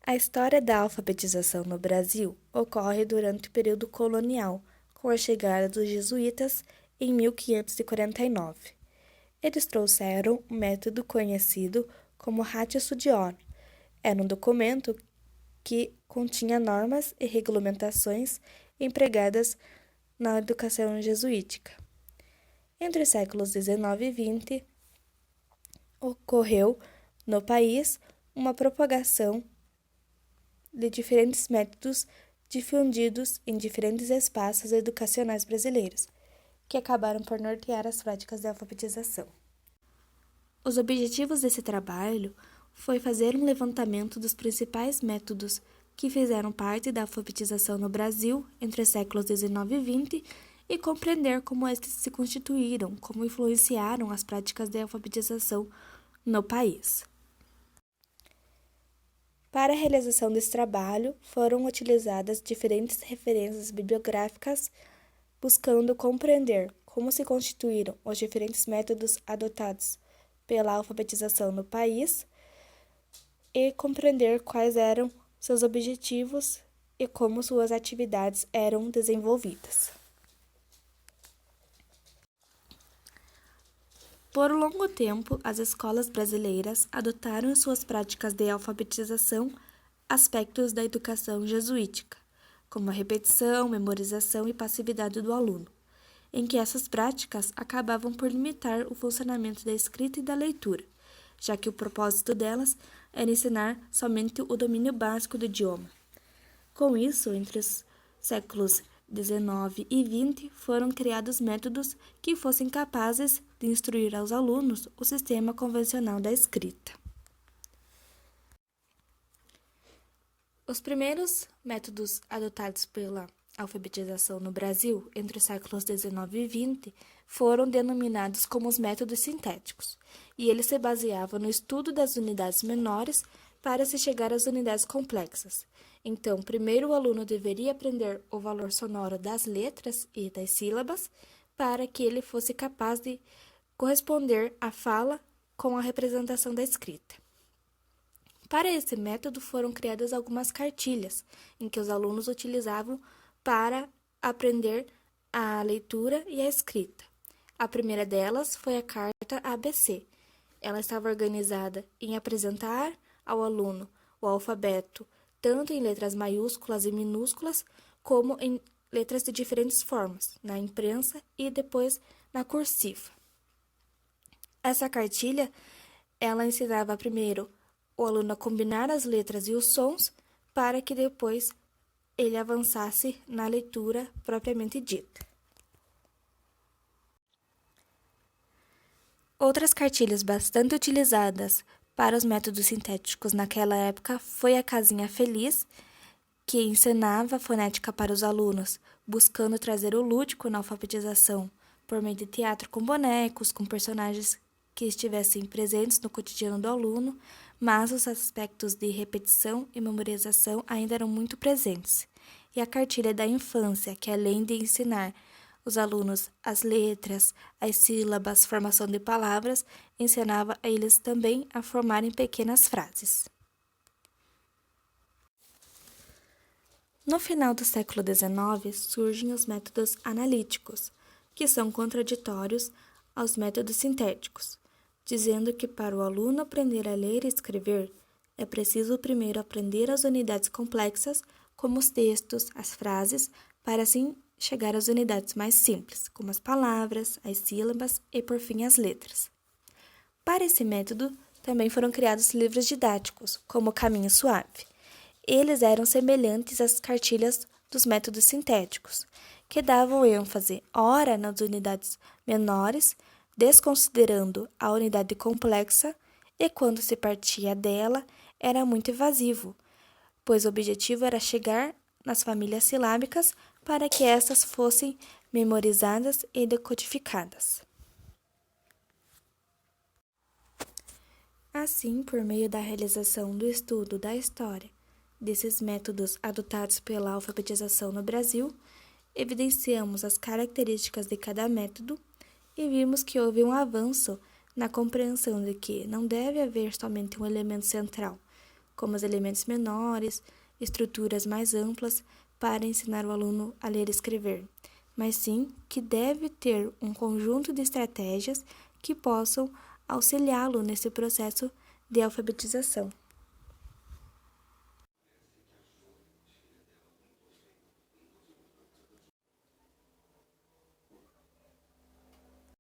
A história da alfabetização no Brasil ocorre durante o período colonial, com a chegada dos jesuítas em 1549. Eles trouxeram um método conhecido como Ratio Studiorum. Era um documento que continha normas e regulamentações empregadas na educação jesuítica. Entre os séculos XIX e XX, ocorreu no país uma propagação de diferentes métodos difundidos em diferentes espaços educacionais brasileiros, que acabaram por nortear as práticas de alfabetização. Os objetivos desse trabalho foi fazer um levantamento dos principais métodos que fizeram parte da alfabetização no Brasil entre os séculos XIX e XX e compreender como estes se constituíram, como influenciaram as práticas de alfabetização no país. Para a realização desse trabalho, foram utilizadas diferentes referências bibliográficas, buscando compreender como se constituíram os diferentes métodos adotados pela alfabetização no país e compreender quais eram seus objetivos e como suas atividades eram desenvolvidas. Por um longo tempo, as escolas brasileiras adotaram em suas práticas de alfabetização aspectos da educação jesuítica, como a repetição, memorização e passividade do aluno, em que essas práticas acabavam por limitar o funcionamento da escrita e da leitura, já que o propósito delas era ensinar somente o domínio básico do idioma. Com isso, entre os séculos XIX e XX, foram criados métodos que fossem capazes de instruir aos alunos o sistema convencional da escrita. Os primeiros métodos adotados pela alfabetização no Brasil entre os séculos XIX e XX foram denominados como os métodos sintéticos, e eles se baseavam no estudo das unidades menores para se chegar às unidades complexas. Então, primeiro o aluno deveria aprender o valor sonoro das letras e das sílabas para que ele fosse capaz de corresponder à fala com a representação da escrita. Para esse método foram criadas algumas cartilhas, em que os alunos utilizavam para aprender a leitura e a escrita. A primeira delas foi a carta ABC. Ela estava organizada em apresentar ao aluno o alfabeto tanto em letras maiúsculas e minúsculas, como em letras de diferentes formas, na imprensa e depois na cursiva. Essa cartilha, ela ensinava primeiro o aluno a combinar as letras e os sons para que depois ele avançasse na leitura propriamente dita. Outras cartilhas bastante utilizadas para os métodos sintéticos naquela época foi a Casinha Feliz, que ensinava a fonética para os alunos, buscando trazer o lúdico na alfabetização, por meio de teatro com bonecos, com personagens que estivessem presentes no cotidiano do aluno, mas os aspectos de repetição e memorização ainda eram muito presentes. E a cartilha da infância, que além de ensinar os alunos as letras, as sílabas, formação de palavras, ensinava a eles também a formarem pequenas frases. No final do século XIX, surgem os métodos analíticos, que são contraditórios aos métodos sintéticos, dizendo que para o aluno aprender a ler e escrever, é preciso primeiro aprender as unidades complexas, como os textos, as frases, para assim chegar às unidades mais simples, como as palavras, as sílabas e, por fim, as letras. Para esse método, também foram criados livros didáticos, como o Caminho Suave. Eles eram semelhantes às cartilhas dos métodos sintéticos, que davam ênfase, ora, nas unidades menores, desconsiderando a unidade complexa, e quando se partia dela, era muito evasivo, pois o objetivo era chegar nas famílias silábicas para que estas fossem memorizadas e decodificadas. Assim, por meio da realização do estudo da história desses métodos adotados pela alfabetização no Brasil, evidenciamos as características de cada método e vimos que houve um avanço na compreensão de que não deve haver somente um elemento central, como os elementos menores, estruturas mais amplas para ensinar o aluno a ler e escrever, mas sim que deve ter um conjunto de estratégias que possam auxiliá-lo nesse processo de alfabetização.